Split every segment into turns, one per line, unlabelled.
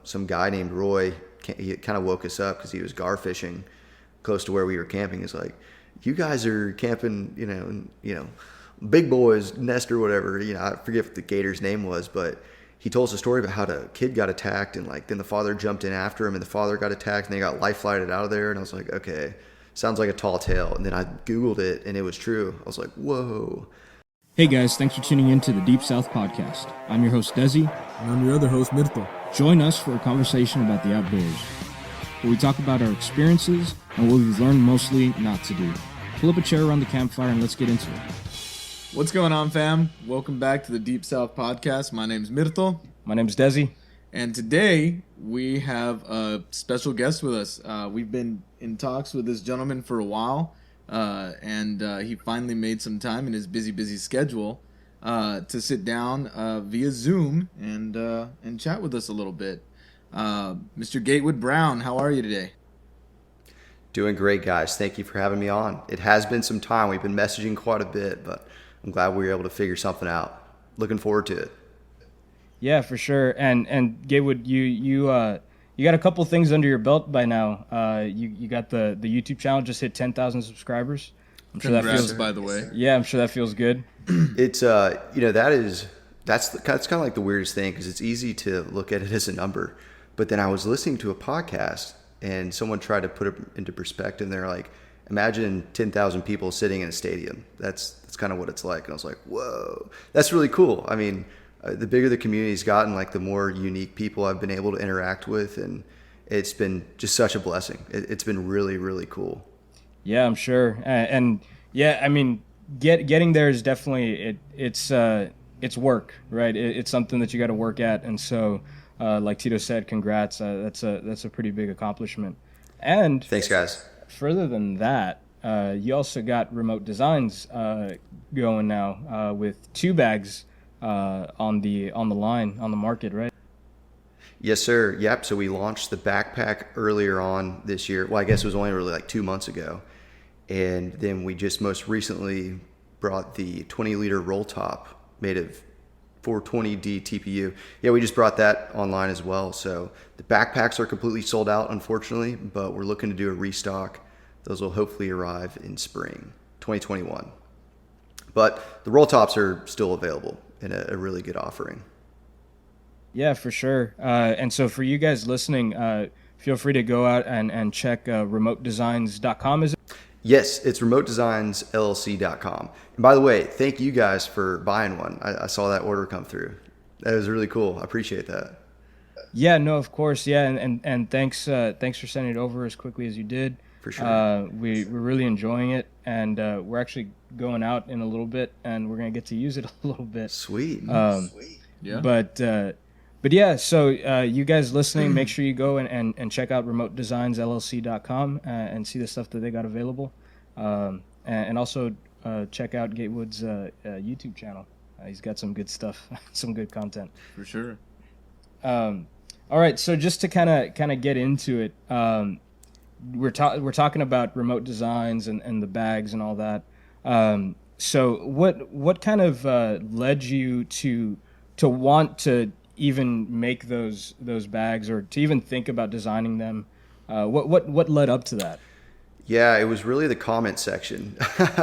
some guy named Roy. He kind of woke us up because he was gar fishing close to where we were camping. He's like, "You guys are camping, big boys nest or whatever." I forget what the gator's name was, but he told us a story about how the kid got attacked, and then the father jumped in after him, and the father got attacked, and they got life flighted out of there. And I was like, okay, sounds like a tall tale. And then I Googled it, and it was true. I was like, whoa.
Hey guys, thanks for tuning in to the Deep South Podcast. I'm your host, Desi.
And I'm your other host, Mirto.
Join us for a conversation about the outdoors, where we talk about our experiences and what we've learned mostly not to do. Pull up a chair around the campfire and let's get into it.
What's going on, fam? Welcome back to the Deep South Podcast. My name's Mirto.
My name's Desi.
And today we have a special guest with us. We've been in talks with this gentleman for a while, and he finally made some time in his busy schedule to sit down via Zoom and chat with us a little bit. Mr. Gatewood Brown, how are you today?
Doing great, guys. Thank you for having me on. It has been some time. We've been messaging quite a bit, but I'm glad we were able to figure something out. Looking forward to it.
Yeah, for sure. And Gatewood, you got a couple things under your belt by now. You got the YouTube channel just hit 10,000 subscribers. I'm sure
Congrats,
that feels,
by the way.
Yeah, I'm sure that feels good.
It's that's kind of like the weirdest thing, because it's easy to look at it as a number, but then I was listening to a podcast and someone tried to put it into perspective. And they're like, imagine 10,000 people sitting in a stadium. That's kind of what it's like. And I was like, whoa, that's really cool. I mean, the bigger the community's gotten, the more unique people I've been able to interact with, and it's been just such a blessing. It's been really, really cool.
Yeah, I'm sure. And yeah, I mean, getting there is definitely it's work, right? It's something that you got to work at, and so like Tito said, congrats. That's a pretty big accomplishment. And
thanks, guys.
Further than that, you also got remote designs going now with 2 bags on the line on the market, right?
Yes, sir. Yep. So we launched the backpack earlier on this year. Well, I guess it was only really 2 months ago, and then we just most recently brought the 20-liter roll top made of 420D TPU. Yeah, we just brought that online as well. So the backpacks are completely sold out, unfortunately, but we're looking to do a restock. Those will hopefully arrive in spring 2021. But the roll tops are still available in a really good offering.
Yeah, for sure. And so for you guys listening, feel free to go out and check remotedesigns.com. Is it?
Yes, it's remotedesignsllc.com. And by the way, thank you guys for buying one. I saw that order come through. That was really cool. I appreciate that.
Yeah, no, of course. Yeah, and thanks for sending it over as quickly as you did.
For sure.
We're really enjoying it, and we're actually going out in a little bit, and we're going to get to use it a little bit.
Sweet.
Sweet. Yeah. But yeah, so you guys listening, make sure you go and check out remotedesignsllc.com and see the stuff that they got available. And also check out Gatewood's YouTube channel. He's got some good stuff, some good content.
For sure.
All right, so just to kind of get into it, we're talking about remote designs and the bags and all that. So what kind of led you to want to even make those bags, or to even think about designing them? What led up to that?
Yeah, it was really the comment section,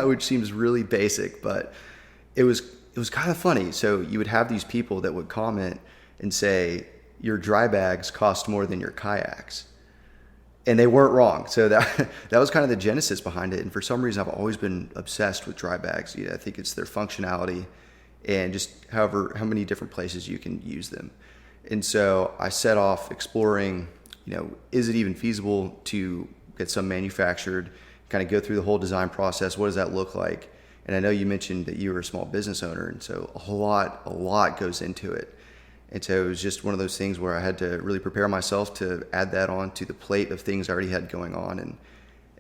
which seems really basic, but it was kind of funny. So you would have these people that would comment and say, your dry bags cost more than your kayaks. And they weren't wrong. So that was kind of the genesis behind it. And for some reason, I've always been obsessed with dry bags. I think it's their functionality and just how many different places you can use them. And so I set off exploring, is it even feasible to get some manufactured, kind of go through the whole design process? What does that look like? And I know you mentioned that you were a small business owner, and so a lot goes into it. And so it was just one of those things where I had to really prepare myself to add that on to the plate of things I already had going on. And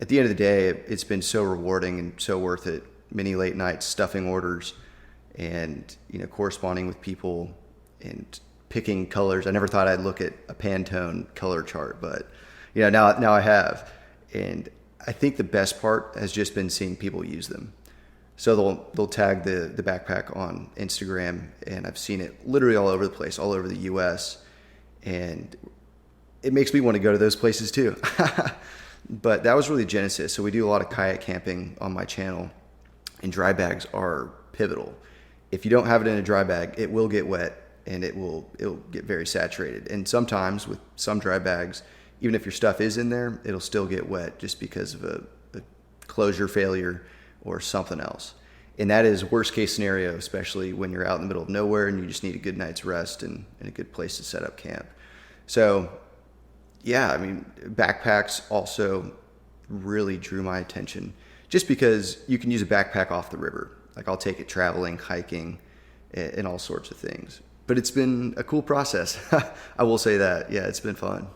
at the end of the day, it's been so rewarding and so worth it. Many late nights stuffing orders and, corresponding with people and picking colors. I never thought I'd look at a Pantone color chart, but now I have. And I think the best part has just been seeing people use them. So they'll tag the backpack on Instagram, and I've seen it literally all over the place, all over the U.S. And it makes me want to go to those places too. But that was really genesis. So we do a lot of kayak camping on my channel, and dry bags are pivotal. If you don't have it in a dry bag, it will get wet and it'll get very saturated. And sometimes with some dry bags, even if your stuff is in there, it'll still get wet just because of a closure failure or something else. And that is worst case scenario, especially when you're out in the middle of nowhere and you just need a good night's rest and a good place to set up camp. So yeah, I mean, backpacks also really drew my attention just because you can use a backpack off the river. Like I'll take it traveling, hiking, and all sorts of things. But it's been a cool process. I will say that. Yeah, it's been fun.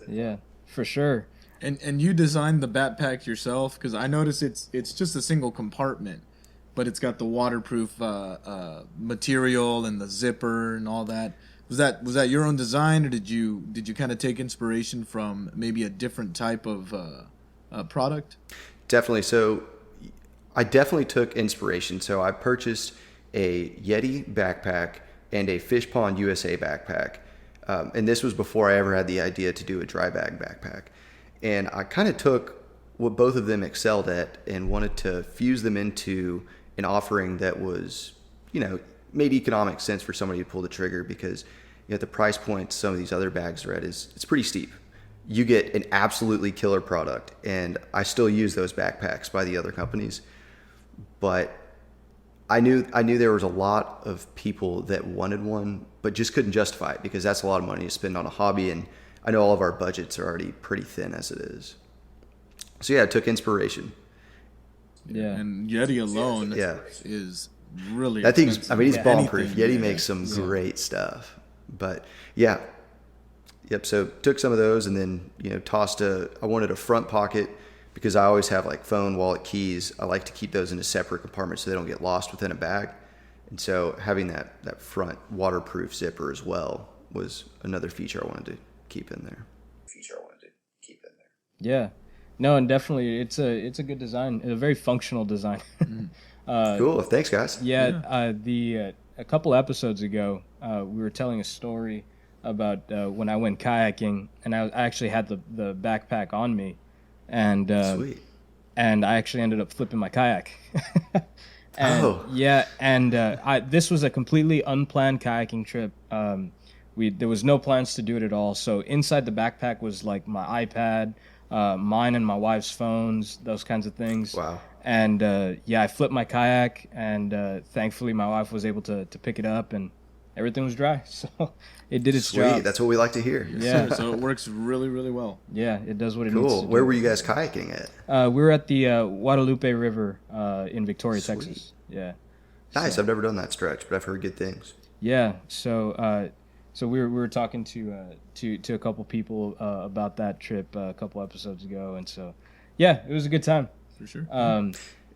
Yeah, for sure.
And you designed the backpack yourself? Because I noticed it's just a single compartment, but it's got the waterproof material and the zipper and all that. Was that your own design, or did you kind of take inspiration from maybe a different type of product? Definitely.
So I definitely took inspiration. So I purchased a Yeti backpack and a Fish Pond USA backpack. And this was before I ever had the idea to do a dry bag backpack. And I kind of took what both of them excelled at and wanted to fuse them into an offering that was, made economic sense for somebody to pull the trigger, because at the price point some of these other bags are at it's pretty steep. You get an absolutely killer product, and I still use those backpacks by the other companies, but I knew there was a lot of people that wanted one but just couldn't justify it, because that's a lot of money to spend on a hobby, and I know all of our budgets are already pretty thin as it is. So yeah, I took inspiration.
Yeah, and Yeti alone is really
that thing's
expensive.
I mean, it's bomb-proof.
Anything,
Yeti makes some great stuff. But yeah, yep. So took some of those, and then I wanted a front pocket, because I always have like phone, wallet, keys. I like to keep those in a separate compartment so they don't get lost within a bag. And so having that front waterproof zipper as well was another feature I wanted to keep in there.
Yeah. No, and definitely it's a good design, a very functional design.
Cool. Thanks, guys.
Yeah. A couple episodes ago, we were telling a story about when I went kayaking, and I actually had the backpack on me, and
Sweet.
And I actually ended up flipping my kayak. This was a completely unplanned kayaking trip. There was no plans to do it at all. So inside the backpack was like my iPad, mine and my wife's phones, those kinds of things.
Wow.
And I flipped my kayak, and thankfully my wife was able to pick it up, and everything was dry. So it did its job.
Sweet. That's what we like to hear.
Yeah.
So it works really, really well.
Yeah, it does what it needs to do.
Where were you guys kayaking at?
We were at the Guadalupe River in Victoria,
Sweet.
Texas. Yeah.
Nice. I've never done that stretch, but I've heard good things.
Yeah. So we were talking to a couple people about that trip a couple episodes ago, and so yeah, it was a good time.
For sure.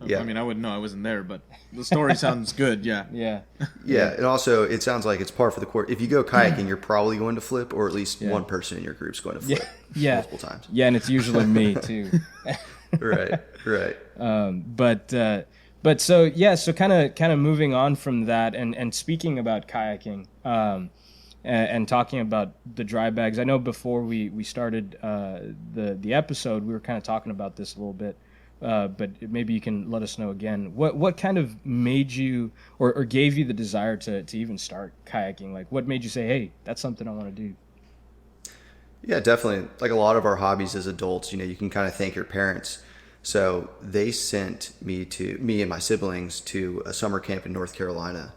Yeah.
I mean, I wouldn't know. I wasn't there, but the story sounds good. Yeah.
Yeah.
Yeah, and also it sounds like it's par for the course. If you go kayaking, you're probably going to flip, or at least one person in your group's going to flip multiple times.
Yeah, and it's usually me too.
Right.
So kind of moving on from that, and speaking about kayaking, and talking about the dry bags. I know before we started the episode, we were kind of talking about this a little bit. But maybe you can let us know again what kind of made you or gave you the desire to even start kayaking? Like, what made you say, hey, that's something I want to do?
Yeah, definitely. Like a lot of our hobbies as adults, you can kind of thank your parents. So they sent me and my siblings to a summer camp in North Carolina,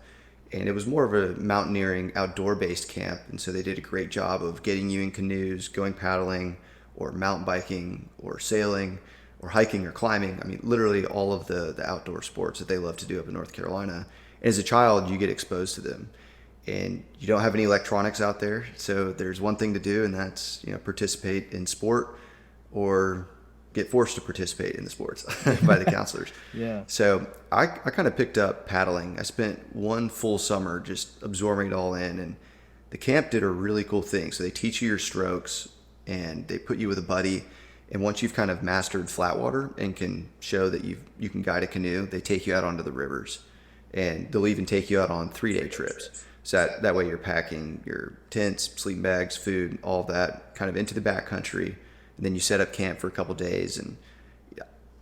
and it was more of a mountaineering, outdoor-based camp. And so they did a great job of getting you in canoes, going paddling, or mountain biking, or sailing, or hiking or climbing. I mean, literally all of the outdoor sports that they love to do up in North Carolina. And as a child, you get exposed to them. And you don't have any electronics out there, so there's one thing to do, and that's participate in sport or get forced to participate in the sports by the counselors.
Yeah.
So I kind of picked up paddling. I spent one full summer just absorbing it all in, and the camp did a really cool thing. So they teach you your strokes, and they put you with a buddy. And once you've kind of mastered flat water and can show that you can guide a canoe, they take you out onto the rivers. And they'll even take you out on 3-day trips. So that way you're packing your tents, sleeping bags, food, all of that kind of into the backcountry. And then you set up camp for a couple days. And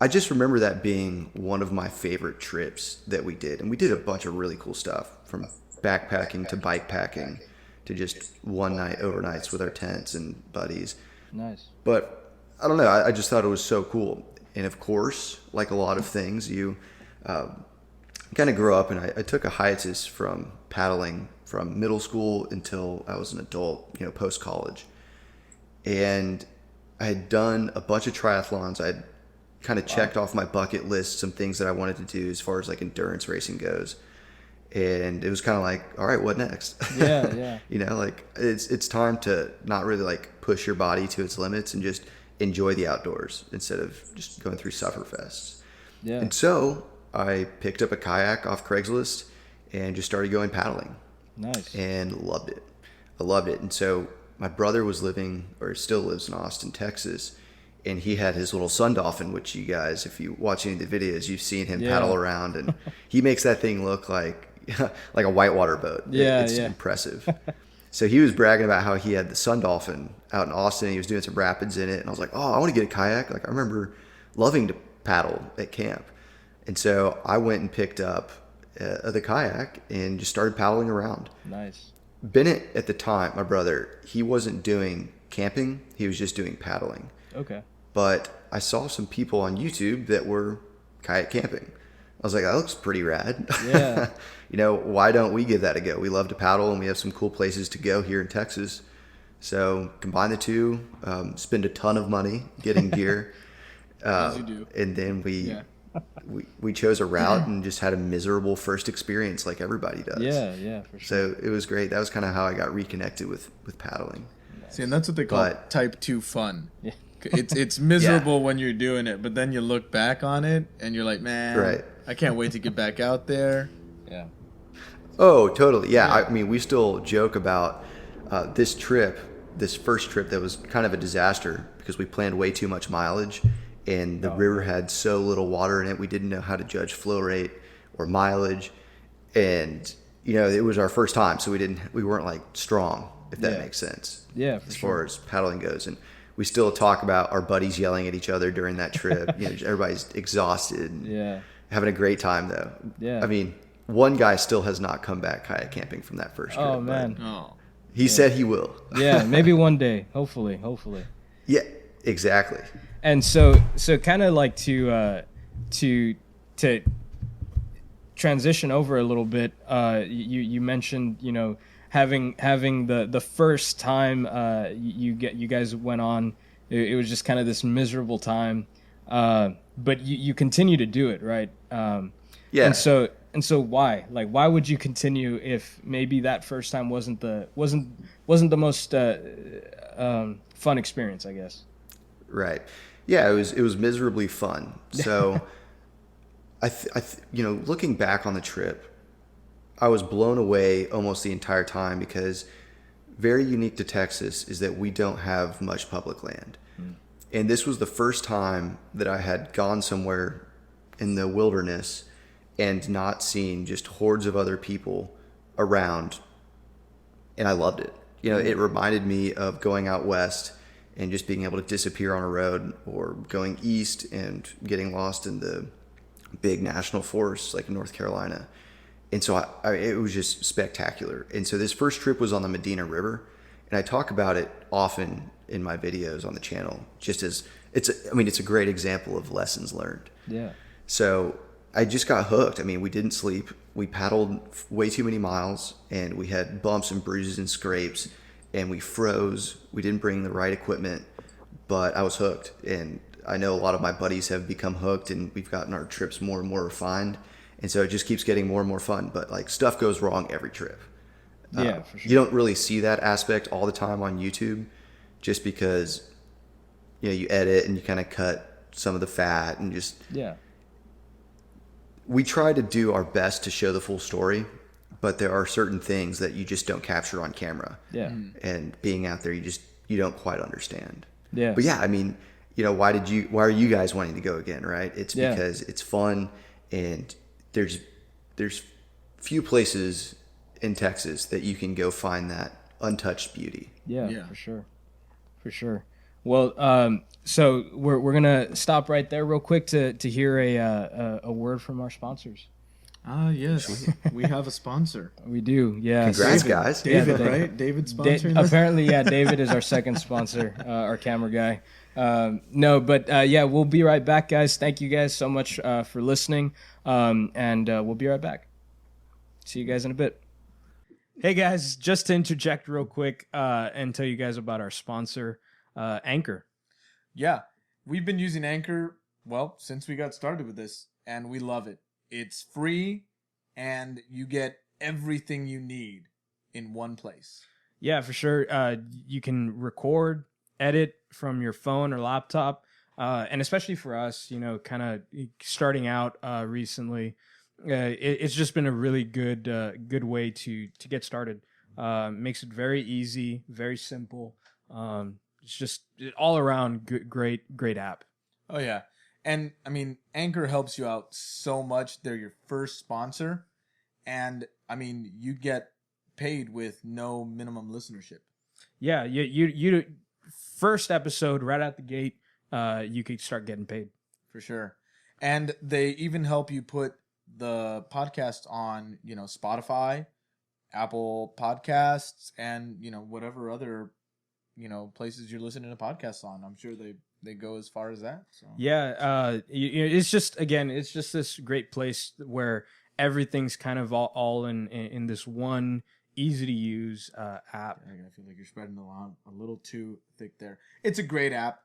I just remember that being one of my favorite trips that we did. And we did a bunch of really cool stuff, from backpacking to bike packing to just one night overnights with our tents and buddies.
Nice.
But I don't know, I just thought it was so cool. And of course, like a lot of things, you kind of grow up, and I took a hiatus from paddling from middle school until I was an adult, post college. And I had done a bunch of triathlons. I'd kind of checked off my bucket list some things that I wanted to do as far as like endurance racing goes. And it was kind of like, all right, what next?
Yeah.
Like it's time to not really like push your body to its limits and just enjoy the outdoors instead of just going through sufferfests.
Yeah.
And so I picked up a kayak off Craigslist and just started going paddling.
Nice.
And loved it. I loved it. And so my brother was living, or still lives, in Austin, Texas. And he had his little sun dolphin, which you guys, if you watch any of the videos, you've seen him paddle around. And he makes that thing look like a whitewater boat. It's impressive. So he was bragging about how he had the sun dolphin out in Austin. He was doing some rapids in it. And I was like, oh, I want to get a kayak. Like, I remember loving to paddle at camp. And so I went and picked up the kayak and just started paddling around.
Nice.
Bennett, at the time, my brother, he wasn't doing camping. He was just doing paddling.
Okay.
But I saw some people on YouTube that were kayak camping. I was like, that looks pretty rad.
Yeah.
Why don't we give that a go? We love to paddle, and we have some cool places to go here in Texas. So combine the two, spend a ton of money getting gear.
As you do.
And then we chose a route and just had a miserable first experience like everybody does.
Yeah, for sure.
So it was great. That was kind of how I got reconnected with paddling.
See, and that's what they call type 2 fun. Yeah. It's miserable when you're doing it, but then you look back on it and you're like, man, I can't wait to get back out there.
Yeah.
Oh, totally. Yeah. I mean, we still joke about this first trip that was kind of a disaster because we planned way too much mileage, and the river had so little water in it. We didn't know how to judge flow rate or mileage. And, it was our first time, so we weren't like strong, if that makes sense.
Yeah.
As far as paddling goes. And we still talk about our buddies yelling at each other during that trip. Everybody's exhausted. And having a great time though.
Yeah.
I mean, one guy still has not come back kayak camping from that first trip.
Oh man.
He said he will.
Yeah, maybe one day. Hopefully.
Yeah, exactly.
And so kind of like to transition over a little bit. You mentioned having the first time you guys went on. It was just kind of this miserable time. But you continue to do it, right?
Yeah.
And so why? Like, why would you continue if maybe that first time wasn't the most fun experience, I guess?
Right. Yeah, it was miserably fun. So, looking back on the trip, I was blown away almost the entire time because very unique to Texas is that we don't have much public land. And this was the first time that I had gone somewhere in the wilderness and not seen just hordes of other people around. And I loved it. It reminded me of going out west and just being able to disappear on a road, or going east and getting lost in the big national forests like in North Carolina. And so it was just spectacular. And so this first trip was on the Medina River, and I talk about it often in my videos on the channel, just as it's a great example of lessons learned.
Yeah.
So I just got hooked. I mean, we didn't sleep. We paddled way too many miles, and we had bumps and bruises and scrapes, and we froze. We didn't bring the right equipment, but I was hooked. And I know a lot of my buddies have become hooked, and we've gotten our trips more and more refined. And so it just keeps getting more and more fun. But like, stuff goes wrong every trip.
Yeah, for sure.
You don't really see that aspect all the time on YouTube, just because you edit and you kind of cut some of the fat and just we try to do our best to show the full story, but there are certain things that you just don't capture on camera.
Yeah.
And being out there, you don't quite understand.
Yeah.
But yeah, I mean, why are you guys wanting to go again, right? It's because it's fun, and there's few places in Texas that you can go find that untouched beauty.
Yeah, for sure. For sure. Well, so we're gonna stop right there real quick to hear a word from our sponsors.
Yes, we have a sponsor.
We do, yeah.
Congrats, guys.
David,
Yeah,
right? David's sponsoring this?
Apparently, yeah. David is our second sponsor, our camera guy. No, but yeah, we'll be right back, guys. Thank you guys so much for listening, and we'll be right back. See you guys in a bit. Hey guys, just to interject real quick and tell you guys about our sponsor, Anchor.
Yeah, we've been using Anchor, well, since we got started with this, and we love it. It's free, and you get everything you need in one place.
Yeah, for sure. You can record, edit from your phone or laptop, and especially for us, you know, kind of starting out recently, it's just been a really good way to get started. Makes it very easy, very simple. It's just all around great app.
Oh, yeah. And, I mean, Anchor helps you out so much. They're your first sponsor. And, I mean, you get paid with no minimum listenership.
Yeah, you first episode right out the gate, you could start getting paid.
For sure. And they even help you put the podcast on, you know, Spotify, Apple Podcasts, and, you know, whatever other, you know, places you're listening to podcasts on. I'm sure they go as far as that. So.
Yeah, it's just this great place where everything's kind of all in this one easy to use app.
I feel like you're spreading a little too thick there. It's a great app.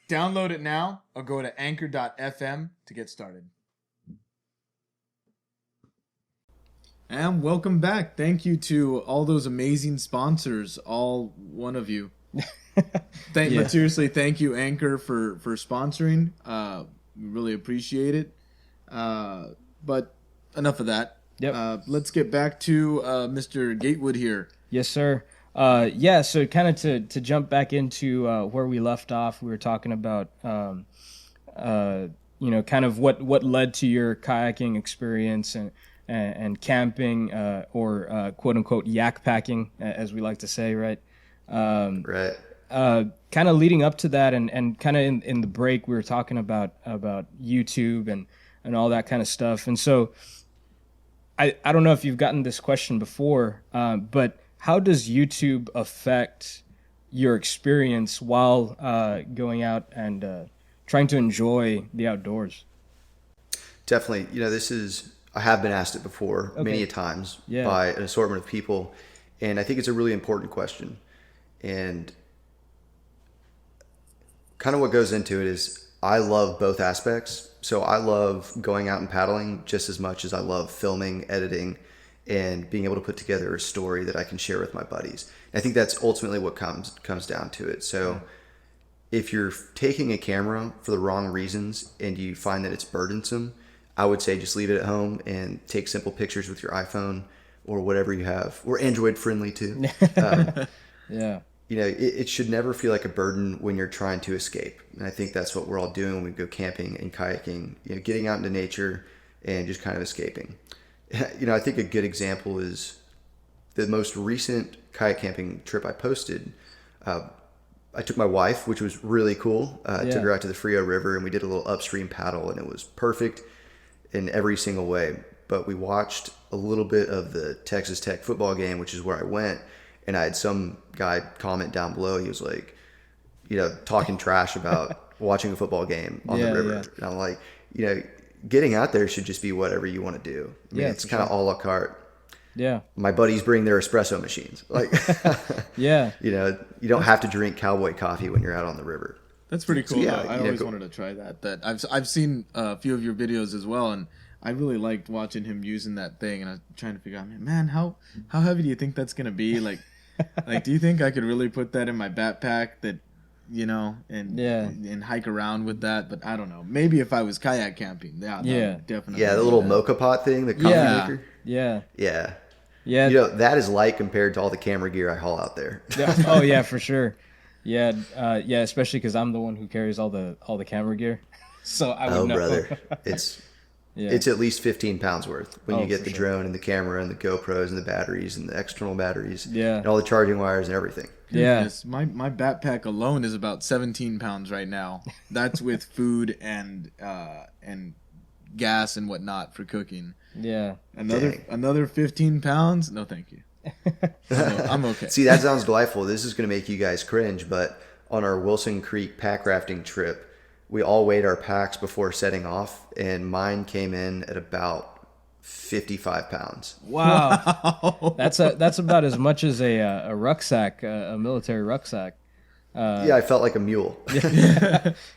Download it now or go to anchor.fm to get started. And welcome back. Thank you to all those amazing sponsors, all one of you. But seriously, thank you, Anchor, for sponsoring. We really appreciate it. But enough of that.
Yep.
Let's get back to Mr. Gatewood here.
Yes, sir. Yeah, so kind of to jump back into where we left off, we were talking about, you know, kind of what led to your kayaking experience and camping or quote unquote yak packing, as we like to say, right?
Right.
Kind of leading up to that and kind of in the break, we were talking about YouTube and all that kind of stuff. And so I don't know if you've gotten this question before, but how does YouTube affect your experience while going out and trying to enjoy the outdoors?
Definitely. You know, I have been asked it before many a times by an assortment of people. And I think it's a really important question. And kind of what goes into it is I love both aspects. So I love going out and paddling just as much as I love filming, editing, and being able to put together a story that I can share with my buddies. And I think that's ultimately what comes down to it. So if you're taking a camera for the wrong reasons and you find that it's burdensome, I would say just leave it at home and take simple pictures with your iPhone or whatever you have. We're Android friendly too.
Yeah.
You know, it should never feel like a burden when you're trying to escape. And I think that's what we're all doing when we go camping and kayaking, you know, getting out into nature and just kind of escaping. You know, I think a good example is the most recent kayak camping trip I posted. I took my wife, which was really cool. Took her out to the Frio River and we did a little upstream paddle and it was perfect in every single way. But we watched a little bit of the Texas Tech football game, which is where I went. And I had some guy comment down below. He was like, you know, talking trash about watching a football game on the river. Yeah. And I'm like, you know, getting out there should just be whatever you want to do. I mean, it's kind of a la carte.
Yeah.
My buddies bring their espresso machines. Like,
yeah.
You know, you don't have to drink cowboy coffee when you're out on the river.
That's pretty cool.
So, yeah,
I always wanted to try that. I've seen a few of your videos as well, and I really liked watching him using that thing. And I was trying to figure out, man, how heavy do you think that's gonna be? Like, do you think I could really put that in my backpack? That, you know, and hike around with that? But I don't know. Maybe if I was kayak camping, definitely.
Yeah, the little mocha pot thing, the coffee maker.
Yeah.
You know, that is light compared to all the camera gear I haul out there.
Oh yeah, for sure. Yeah, especially because I'm the one who carries all the camera gear, so I would know.
Brother, it's
Yeah.
It's at least 15 pounds worth when you get
for
the
sure.
drone and the camera and the GoPros and the batteries and the external batteries
Yeah.
and all the charging wires and everything.
Yeah.
Goodness, my backpack alone is about 17 pounds right now. That's with food and gas and whatnot for cooking.
Yeah.
Another 15 pounds? No, thank you. I'm okay.
See, that sounds delightful. This is going to make you guys cringe, but on our Wilson Creek pack rafting trip, we all weighed our packs before setting off, and mine came in at about 55 pounds.
Wow. That's about as much as a rucksack, a military rucksack.
Yeah, I felt like a mule.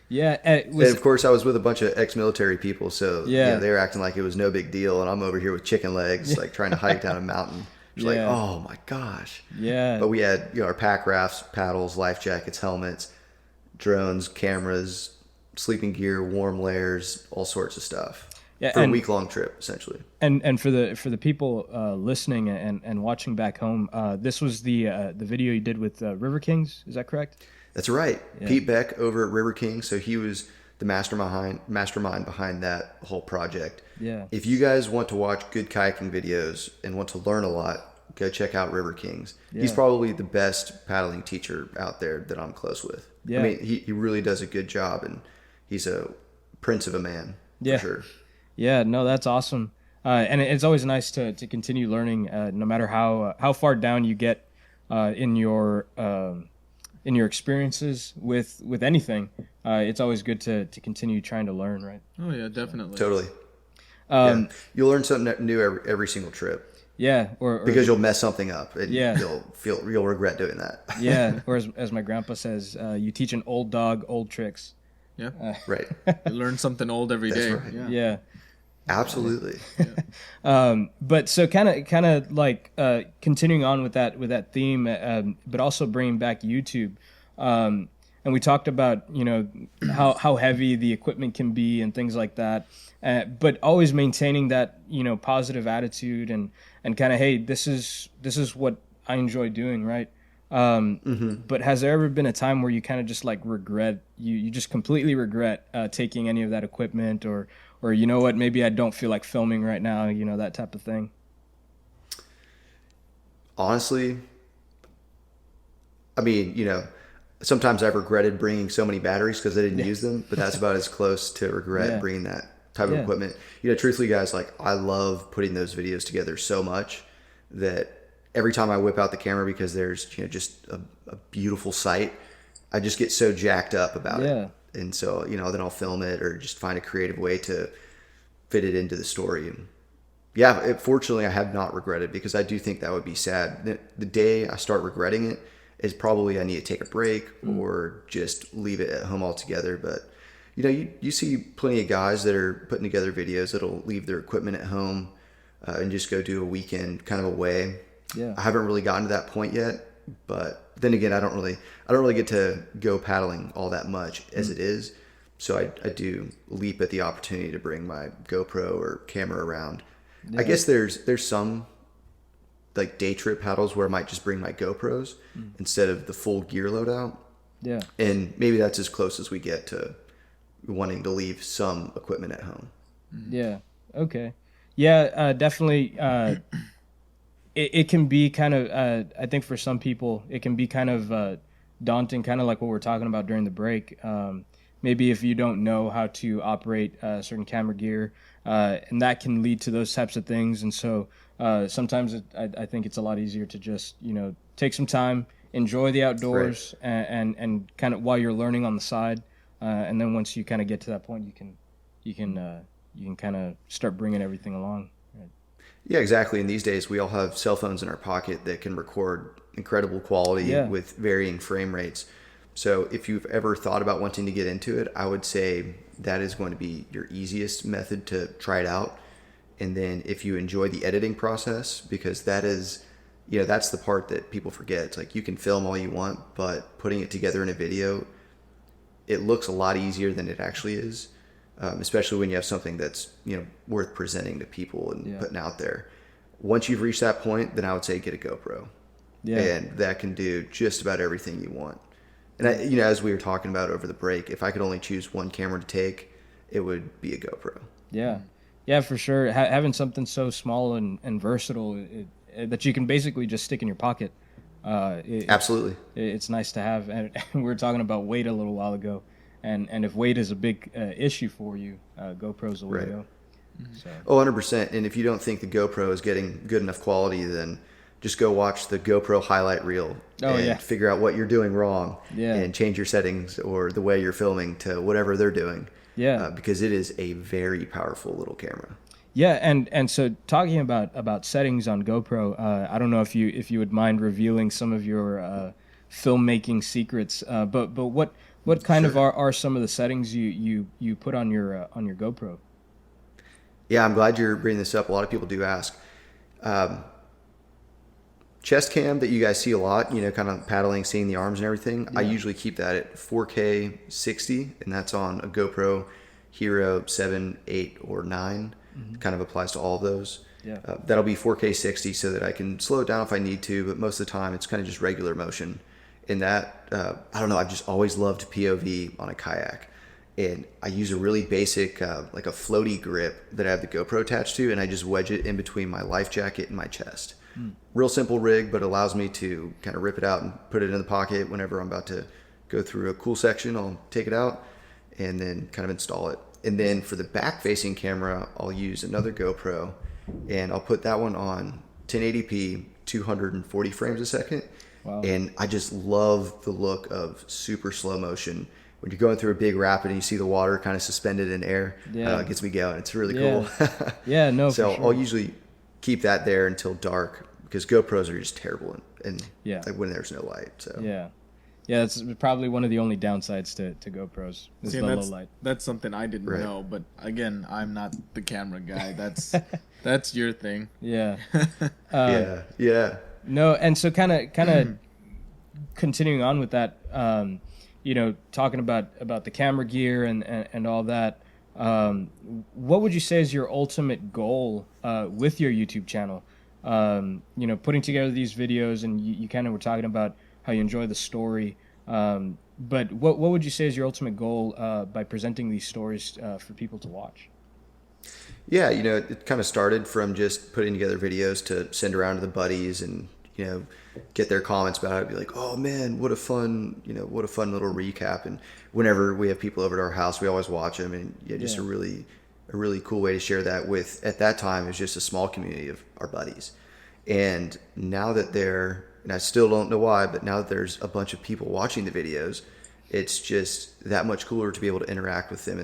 Yeah.
And of course, I was with a bunch of ex-military people, so
Yeah.
they were acting like it was no big deal, and I'm over here with chicken legs, like trying to hike down a mountain. It's like,
Yeah.
oh my gosh.
Yeah.
But we had our pack rafts, paddles, life jackets, helmets, drones, cameras, sleeping gear, warm layers, all sorts of stuff.
Yeah,
for a
and-
week-long trip, essentially.
And for the people listening and watching back home, this was the video you did with River Kings. Is that correct?
That's right. Pete Beck over at River King. So he was the mastermind behind that whole project.
Yeah.
If you guys want to watch good kayaking videos and want to learn a lot, go check out River Kings. He's
Yeah.
probably the best paddling teacher out there that I'm close with.
Yeah.
I mean, he really does a good job, and he's a prince of a man,
Yeah.
for sure.
Yeah, no, that's awesome. And it's always nice to continue learning, no matter how far down you get in your experiences with anything. It's always good to continue trying to learn, right?
Oh yeah, definitely.
Totally. Yeah. You'll learn something new every single trip
Yeah, or
because you'll mess something up, and
Yeah.
you'll regret doing that.
yeah, or as my grandpa says, you teach an old dog old tricks.
Yeah.
Right.
You learn something old every
That's
day.
right.
Yeah.
Absolutely.
But so kind of like continuing on with that theme, but also bringing back YouTube. And we talked about how heavy the equipment can be and things like that, but always maintaining that positive attitude and kind of, hey, this is what I enjoy doing, right? But has there ever been a time where you kind of just like regret, you just completely regret taking any of that equipment, or you know what, maybe I don't feel like filming right now, that type of thing?
Honestly, I mean, sometimes I've regretted bringing so many batteries because I didn't use them, but that's about as close to regret
Yeah.
bringing that type of
Yeah.
equipment. Truthfully, guys, like I love putting those videos together so much that every time I whip out the camera, because there's just a beautiful sight, I just get so jacked up about
Yeah.
it. And so, then I'll film it or just find a creative way to fit it into the story. And yeah, fortunately, I have not regretted, because I do think that would be sad. The day I start regretting it is probably I need to take a break or just leave it at home altogether. But, you see plenty of guys that are putting together videos that'll leave their equipment at home and just go do a weekend kind of away.
Yeah.
I haven't really gotten to that point yet, but then again, I don't really get to go paddling all that much as it is. So I do leap at the opportunity to bring my GoPro or camera around. I guess there's some like day trip paddles where I might just bring my GoPros instead of the full gear loadout.
Yeah.
And maybe that's as close as we get to wanting to leave some equipment at home.
Yeah. Okay. Yeah, definitely. It can be kind of, I think for some people, it can be kind of daunting, kind of like what we're talking about during the break. Maybe if you don't know how to operate certain camera gear, and that can lead to those types of things. And so sometimes I think it's a lot easier to just, take some time, enjoy the outdoors, and kind of while you're learning on the side. And then once you kind of get to that point, you can kind of start bringing everything along. Right?
Yeah, exactly. And these days we all have cell phones in our pocket that can record incredible quality with varying frame rates. So if you've ever thought about wanting to get into it, I would say that is going to be your easiest method to try it out. And then if you enjoy the editing process, because that is, that's the part that people forget. It's like you can film all you want, but putting it together in a video, it looks a lot easier than it actually is. Especially when you have something that's worth presenting to people and putting out there. Once you've reached that point, then I would say get a GoPro, and that can do just about everything you want. And as we were talking about over the break, if I could only choose one camera to take, it would be a GoPro.
Yeah. Yeah, for sure. Having something so small and versatile that you can basically just stick in your pocket.
Absolutely.
It's nice to have. And we were talking about weight a little while ago, and if weight is a big issue for you, GoPro's the way to
Right.
go. So.
Oh, 100%. And if you don't think the GoPro is getting good enough quality, then just go watch the GoPro highlight reel and figure out what you're doing wrong and change your settings or the way you're filming to whatever they're doing.
Yeah.
Because it is a very powerful little camera.
Yeah, and so talking about settings on GoPro, I don't know if you would mind revealing some of your filmmaking secrets, but what kind of are some of the settings you put on your GoPro?
Yeah, I'm glad you're bringing this up. A lot of people do ask. Chest cam that you guys see a lot, kind of paddling, seeing the arms and everything. Yeah. I usually keep that at 4K 60, and that's on a GoPro Hero 7, 8, or 9. Mm-hmm. Kind of applies to all of those. Yeah. That'll be 4K 60 so that I can slow it down if I need to, but most of the time it's kind of just regular motion. And that, I don't know, I've just always loved POV on a kayak. And I use a really basic, like a floaty grip that I have the GoPro attached to, and I just wedge it in between my life jacket and my chest. Real simple rig, but allows me to kind of rip it out and put it in the pocket whenever I'm about to go through a cool section. I'll take it out and then kind of install it. And then for the back-facing camera, I'll use another GoPro, and I'll put that one on 1080p, 240 frames a second. Wow. And I just love the look of super slow motion. When you're going through a big rapid and you see the water kind of suspended in air, it gets me going. It's really cool.
Yeah, no,
so
for sure.
I'll usually keep that there until dark because GoPros are just terrible and like when there's no light. So
yeah, that's probably one of the only downsides to GoPros is the low light.
That's something I didn't know, but again, I'm not the camera guy. That's your thing.
Yeah.
Yeah.
No, and so kind of continuing on with that. Talking about the camera gear and all that, what would you say is your ultimate goal with your YouTube channel? Putting together these videos, and you kind of were talking about how you enjoy the story, but what would you say is your ultimate goal by presenting these stories for people to watch?
Yeah, it kind of started from just putting together videos to send around to the buddies and get their comments about it. Be like, oh man, what a fun little recap. And whenever we have people over to our house, we always watch them. And just a really cool way to share that with, at that time, it was just a small community of our buddies. And now that and I still don't know why, but now that there's a bunch of people watching the videos, it's just that much cooler to be able to interact with them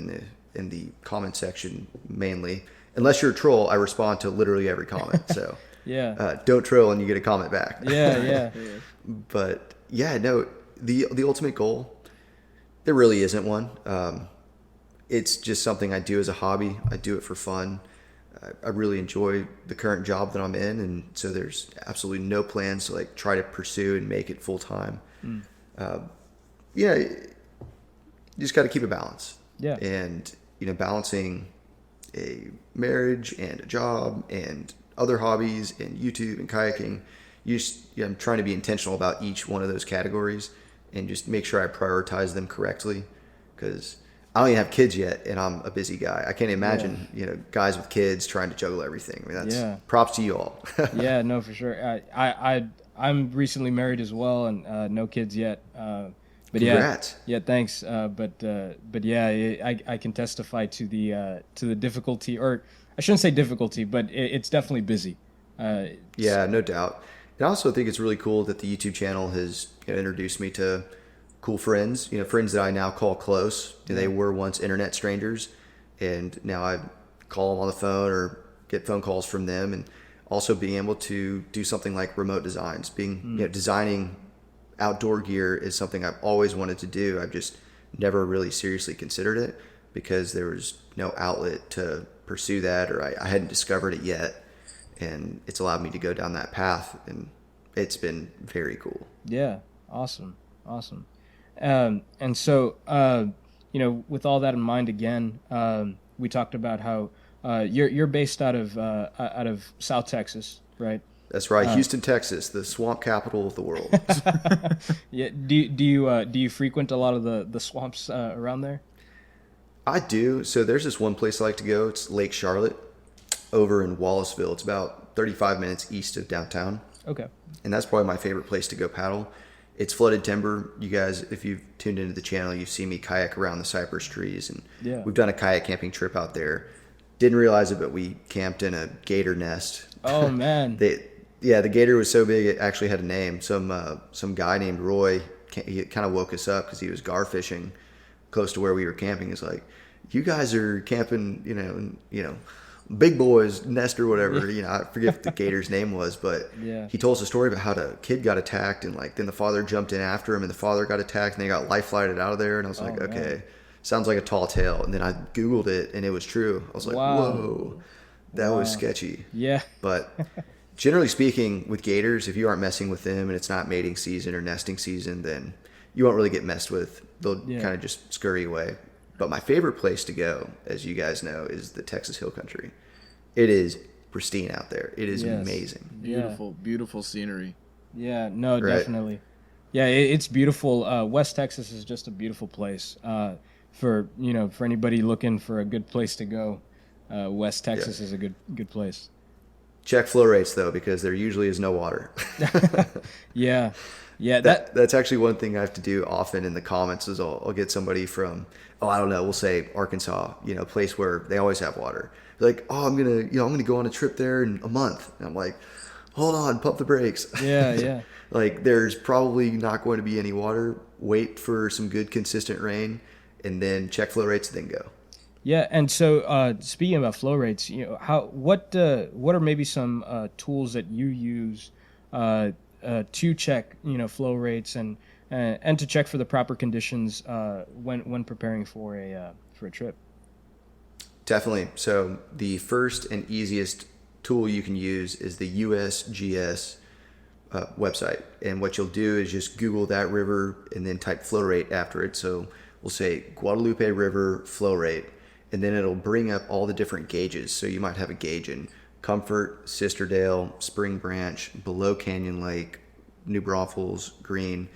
in the comment section mainly. Unless you're a troll, I respond to literally every comment. So.
Yeah.
Don't troll and you get a comment back.
Yeah.
But the ultimate goal, there really isn't one. It's just something I do as a hobby. I do it for fun. I really enjoy the current job that I'm in, and so there's absolutely no plans to try to pursue and make it full time. You just got to keep a balance. Yeah. And balancing a marriage and a job and other hobbies and YouTube and kayaking, I'm trying to be intentional about each one of those categories and just make sure I prioritize them correctly, because I don't even have kids yet and I'm a busy guy. I can't imagine guys with kids trying to juggle everything. I mean, that's props to you all.
Yeah, no, for sure. I'm recently married as well, and no kids yet. But
congrats.
Yeah, thanks. But yeah, I can testify to the difficulty, or I shouldn't say difficulty, but it's definitely busy.
Yeah, no doubt. And I also think it's really cool that the YouTube channel has introduced me to cool friends, friends that I now call close. They were once internet strangers, and now I call them on the phone or get phone calls from them. And also being able to do something like remote designs, designing outdoor gear is something I've always wanted to do. I've just never really seriously considered it because there was no outlet to pursue that, or I hadn't discovered it yet, and it's allowed me to go down that path, and it's been very cool.
Yeah, awesome. And so with all that in mind, again, we talked about how you're based out of South Texas, right?
That's right, Houston, Texas, the swamp capital of the world.
Yeah. Do you frequent a lot of the swamps around there?
I do. So there's this one place I like to go. It's Lake Charlotte. over in Wallaceville. It's about 35 minutes east of downtown.
Okay.
And that's probably my favorite place to go paddle. It's flooded timber. You guys, if you've tuned into the channel, you've seen me kayak around the cypress trees. And we've done a kayak camping trip out there. Didn't realize it, but we camped in a gator nest.
Oh, man.
The gator was so big it actually had a name. Some guy named Roy, he kind of woke us up because he was gar fishing close to where we were camping. He's like, "You guys are camping, big boys nest or whatever." I forget what the gator's name was, but he told us a story about how the kid got attacked, and then the father jumped in after him, and the father got attacked, and they got life flighted out of there. And I was like, okay. Man. Sounds like a tall tale. And then I Googled it, and it was true. I was like, whoa, that was sketchy. Yeah. But generally speaking, with gators, if you aren't messing with them and it's not mating season or nesting season, then you won't really get messed with. They'll kind of just scurry away. But my favorite place to go, as you guys know, is the Texas Hill Country. It is pristine out there. It is amazing.
Beautiful, beautiful scenery.
Yeah, no, definitely. Yeah, it's beautiful. West Texas is just a beautiful place. For anybody looking for a good place to go, West Texas is a good place.
Check flow rates though, because there usually is no water.
Yeah.
That's actually one thing I have to do often in the comments is I'll get somebody from, I don't know, we'll say Arkansas, a place where they always have water. They're like, I'm gonna go on a trip there in a month, and I'm like, hold on, pump the brakes.
Yeah.
There's probably not going to be any water. Wait for some good consistent rain, and then check flow rates, then go.
Yeah, and so speaking about flow rates, what are maybe some tools that you use to check flow rates and to check for the proper conditions when preparing for a trip?
Definitely. So the first and easiest tool you can use is the USGS website, and what you'll do is just Google that river and then type flow rate after it. So we'll say Guadalupe River flow rate, and then it'll bring up all the different gauges. So you might have a gauge in Comfort, Sisterdale, Spring Branch, Below Canyon Lake, New Braunfels, Green,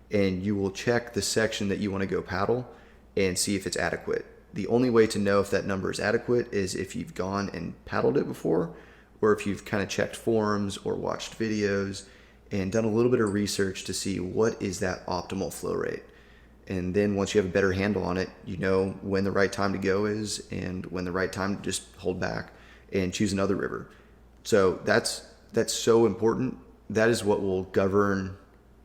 and you will check the section that you want to go paddle and see if it's adequate. The only way to know if that number is adequate is if you've gone and paddled it before, or if you've kind of checked forums or watched videos and done a little bit of research to see what is that optimal flow rate. And then once you have a better handle on it, you know when the right time to go is and when the right time to just hold back and choose another river. So that's so important. That is what will govern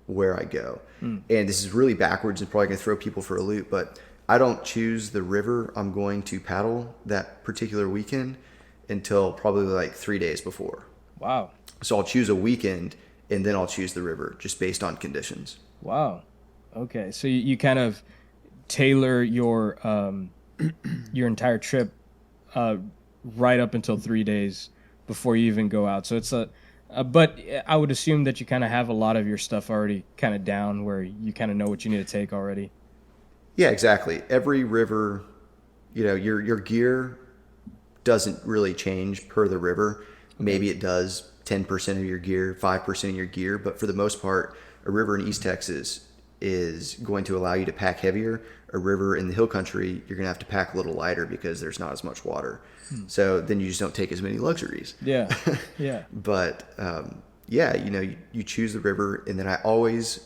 where I go. And this is really backwards and probably going to throw people for a loop, but I don't choose the river I'm going to paddle that particular weekend until probably 3 days before.
Wow.
So I'll choose a weekend and then I'll choose the river just based on conditions.
Wow. Okay. So you kind of tailor your entire trip right up until 3 days before you even go out. So it's but I would assume that you kind of have a lot of your stuff already kind of down where you kind of know what you need to take already.
Yeah, exactly. Every river, your gear doesn't really change per the river. Maybe it does 10% of your gear, 5% of your gear, but for the most part, a river in East Texas is going to allow you to pack heavier. A river in the hill country, you're going to have to pack a little lighter because there's not as much water. So then you just don't take as many luxuries.
Yeah.
But you choose the river, and then I always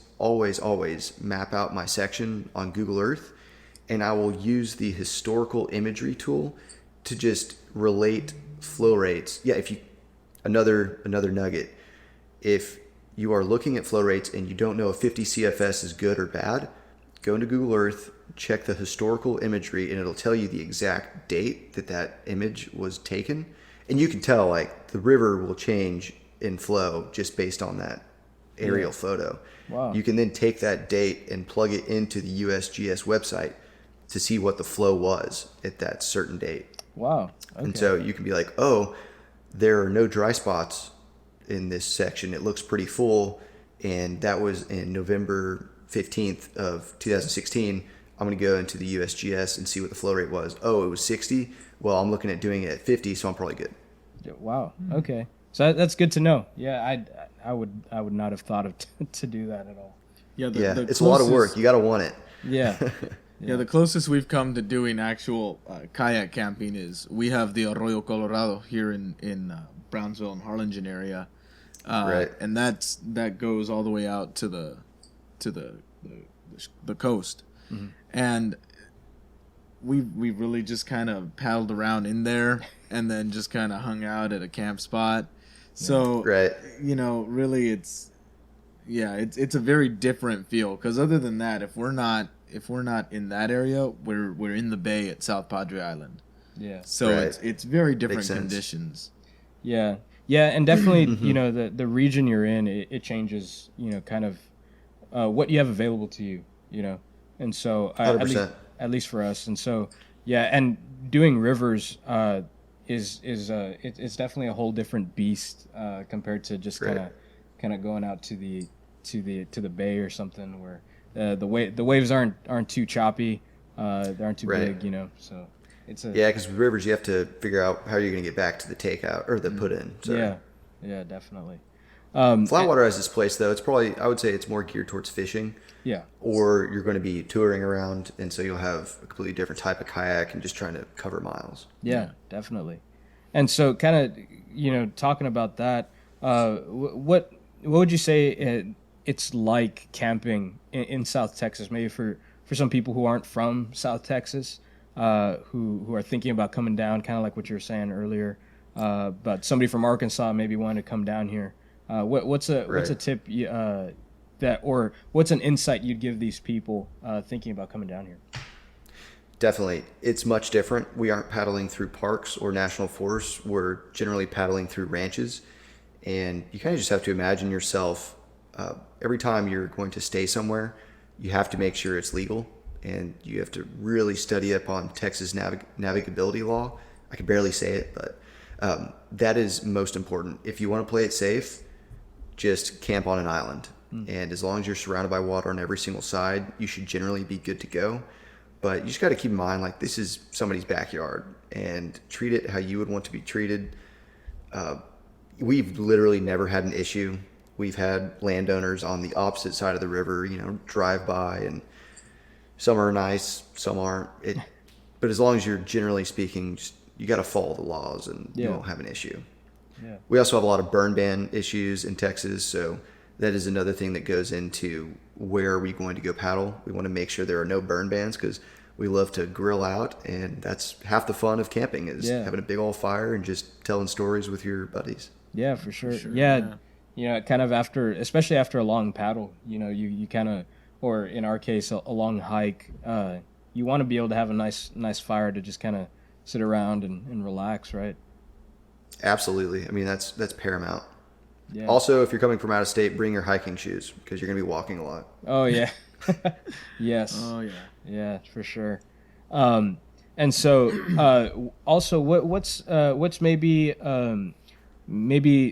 map out my section on Google Earth, and I will use the historical imagery tool to just relate flow rates. Yeah, another nugget. If you are looking at flow rates and you don't know if 50 CFS is good or bad, go into Google Earth, check the historical imagery, and it'll tell you the exact date that image was taken. And you can tell the river will change in flow just based on that aerial photo.
Wow.
You can then take that date and plug it into the USGS website to see what the flow was at that certain date.
Wow. Okay.
And so you can be like, oh, there are no dry spots in this section. It looks pretty full. And that was in November 15th of 2016. I'm going to go into the USGS and see what the flow rate was. Oh, it was 60. Well, I'm looking at doing it at 50, so I'm probably good.
Wow. Okay. So that's good to know. Yeah, I would not have thought of to do that at all.
Yeah, it's a lot of work. You got to want it.
Yeah.
Yeah, the closest we've come to doing actual kayak camping is we have the Arroyo Colorado here in Brownsville and Harlingen area,
Right.
and that goes all the way out to the coast, and we really just kind of paddled around in there, and then just kind of hung out at a camp spot. So
Right.
really it's a very different feel, because other than that, if we're not in that area, we're in the bay at South Padre Island.
Yeah.
So
Right.
it's very different
Makes sense.
conditions.
Yeah. Yeah, and definitely, the region you're in, it changes, kind of what you have available to you, And so
100%.
at least for us. And so yeah, and doing rivers is it's definitely a whole different beast compared to just
Right.
kind of going out to the bay or something where the waves aren't too choppy, they aren't too
Right.
big, So it's a
Yeah, because with rivers, you have to figure out how you're going to get back to the takeout or the put in. So
yeah, definitely.
Flatwater has this place, though. It's probably, I would say it's more geared towards fishing,
Yeah.
or you're going to be touring around. And so you'll have a completely different type of kayak and just trying to cover miles.
Yeah, definitely. And so, kind of, talking about that, what would you say it's like camping in South Texas? Maybe for some people who aren't from South Texas, who are thinking about coming down, kind of like what you were saying earlier. But somebody from Arkansas maybe wanted to come down here. What's a tip or what's an insight you'd give these people thinking about coming down here?
Definitely. It's much different. We aren't paddling through parks or national forests. We're generally paddling through ranches. And you kind of just have to imagine yourself, every time you're going to stay somewhere, you have to make sure it's legal. And you have to really study up on Texas navigability law. I can barely say it, but that is most important. If you want to play it safe, just camp on an island. And as long as you're surrounded by water on every single side, you should generally be good to go. But you just got to keep in mind, like, this is somebody's backyard, and treat it how you would want to be treated. We've literally never had an issue. We've had landowners on the opposite side of the river, drive by, and some are nice, some aren't. But as long as you're generally speaking, you got to follow the laws, and you won't have an issue.
Yeah.
We also have a lot of burn ban issues in Texas, so that is another thing that goes into where are we going to go paddle. We want to make sure there are no burn bans, because we love to grill out, and that's half the fun of camping is having a big old fire and just telling stories with your buddies.
Yeah, for sure. Yeah. Kind of especially after a long paddle, you kind of, or in our case, a long hike, you want to be able to have a nice fire to just kind of sit around and relax, right?
Absolutely. I mean, that's paramount.
Yeah.
Also, if you're coming from out of state, bring your hiking shoes, because you're going to be walking a lot.
Oh, yeah. Yes.
Oh yeah.
Yeah, for sure. And so, also, what's maybe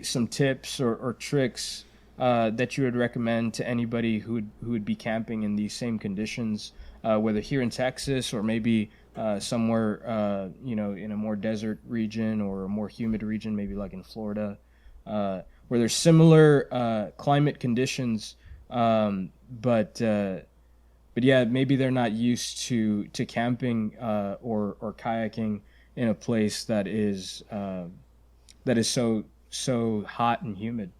some tips or tricks that you would recommend to anybody who would be camping in these same conditions, whether here in Texas or maybe somewhere in a more desert region or a more humid region, maybe like in Florida, where there's similar climate conditions, but yeah, maybe they're not used to camping or kayaking in a place that is so hot and humid.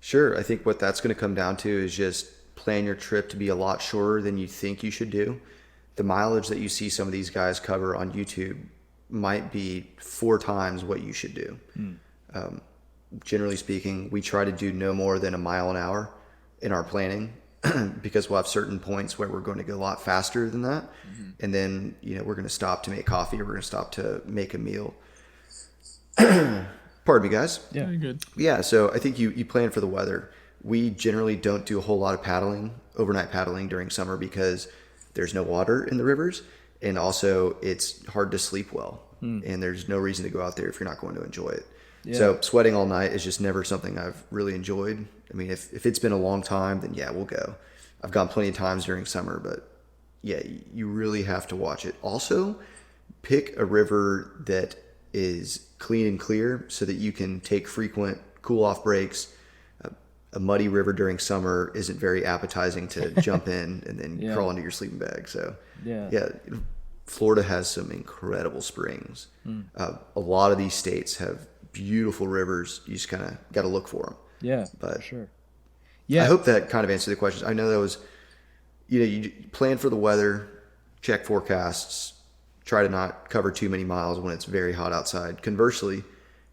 Sure. I think what that's going to come down to is just plan your trip to be a lot shorter than you think you should do. The mileage that you see some of these guys cover on YouTube might be 4 times what you should do. Generally speaking, we try to do no more than a mile an hour in our planning, because we'll have certain points where we're going to go a lot faster than that. And then, we're going to stop to make coffee, or we're going to stop to make a meal. Pardon me, guys.
Yeah.
Very good.
Yeah, so I think you plan for the weather. We generally don't do a whole lot of overnight paddling during summer, because there's no water in the rivers, and also it's hard to sleep well. And there's no reason to go out there if you're not going to enjoy it.
Yeah.
So sweating all night is just never something I've really enjoyed. I mean, if it's been a long time, then yeah, we'll go. I've gone plenty of times during summer, but yeah, you really have to watch it. Also, pick a river that is clean and clear so that you can take frequent cool-off breaks. a muddy river during summer isn't very appetizing to jump in and then
Yeah.
crawl into your sleeping bag. So
Yeah.
Florida has some incredible springs. A lot of these states have beautiful rivers. You just kind of got to look for them.
Yeah,
But
for sure. Yeah.
I hope that kind of answered the questions. I know that was, you plan for the weather, check forecasts, try to not cover too many miles when it's very hot outside. Conversely,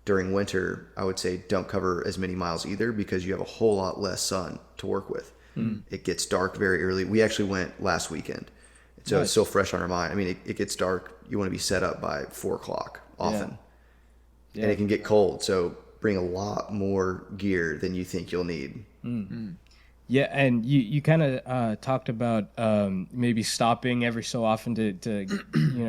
during winter, I would say don't cover as many miles either, because you have a whole lot less sun to work with. It gets dark very early. We actually went last weekend, so
Nice.
it's still fresh on our mind. I mean, it gets dark. You want to be set up by 4 o'clock often,
Yeah.
and it can get cold. So bring a lot more gear than you think you'll need.
Yeah, and you kind of talked about maybe stopping every so often to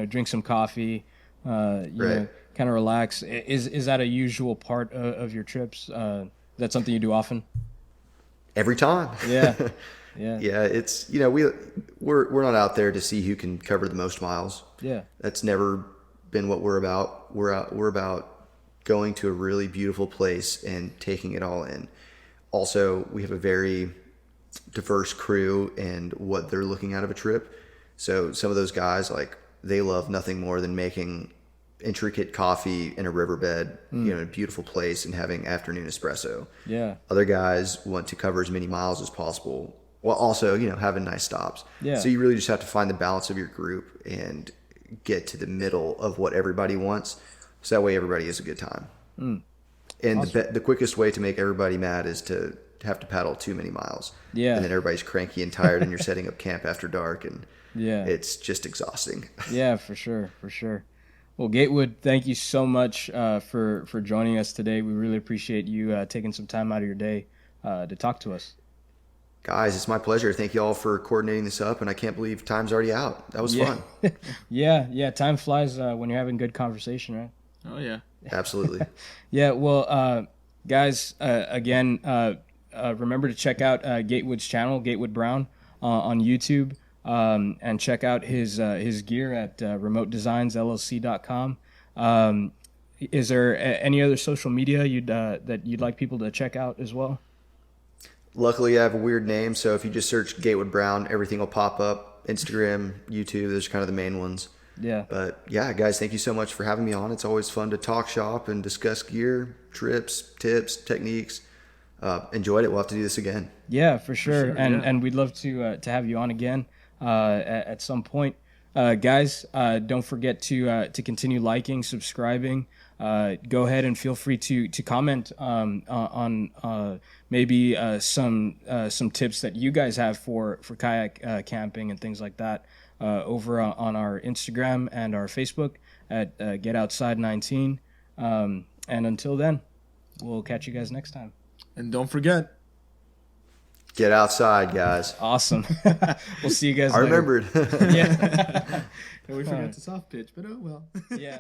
drink some coffee,
Right.
kind of relax. Is that a usual part of your trips? Is that something you do often?
Every time.
Yeah, yeah,
Yeah, it's we're not out there to see who can cover the most miles.
yeah,
That's never been what we're about. We're about going to a really beautiful place and taking it all in. Also, we have a very diverse crew and what they're looking out of a trip. So some of those guys, like, they love nothing more than making intricate coffee in a riverbed, in a beautiful place, and having afternoon espresso.
yeah,
Other guys want to cover as many miles as possible, while also, having nice stops.
Yeah.
So you really just have to find the balance of your group and get to the middle of what everybody wants, so that way everybody has a good time. And the quickest way to make everybody mad is to have to paddle too many miles.
Yeah.
And then everybody's cranky and tired, and you're setting up camp after dark, and
yeah.
it's just exhausting.
Yeah, for sure, for sure. Well, Gatewood, thank you so much for joining us today. We really appreciate you taking some time out of your day to talk to us.
Guys, it's my pleasure. Thank you all for coordinating this up, and I can't believe time's already out. That was fun.
Yeah. Time flies when you're having good conversation, right?
Oh yeah.
Absolutely.
Yeah. Well, guys, again, remember to check out Gatewood's channel, Gatewood Brown, on YouTube, and check out his gear at remotedesignsllc.com. Is there any other social media that you'd like people to check out as well?
Luckily, I have a weird name, so if you just search Gatewood Brown, everything will pop up. Instagram, YouTube, those are kind of the main ones.
Yeah.
But yeah, guys, thank you so much for having me on. It's always fun to talk shop and discuss gear, trips, tips, techniques. Enjoyed it. We'll have to do this again.
Yeah, for sure.
yeah.
And we'd love to have you on again at some point. Guys, don't forget to continue liking, subscribing. Go ahead and feel free to comment on maybe some tips that you guys have for kayak camping and things like that over on our Instagram and our Facebook at GetOutside19. And until then, we'll catch you guys next time.
And don't forget,
Get outside, guys.
Awesome. We'll see you guys
I
later.
remembered.
Yeah.
we forgot to soft pitch, but oh well.
Yeah.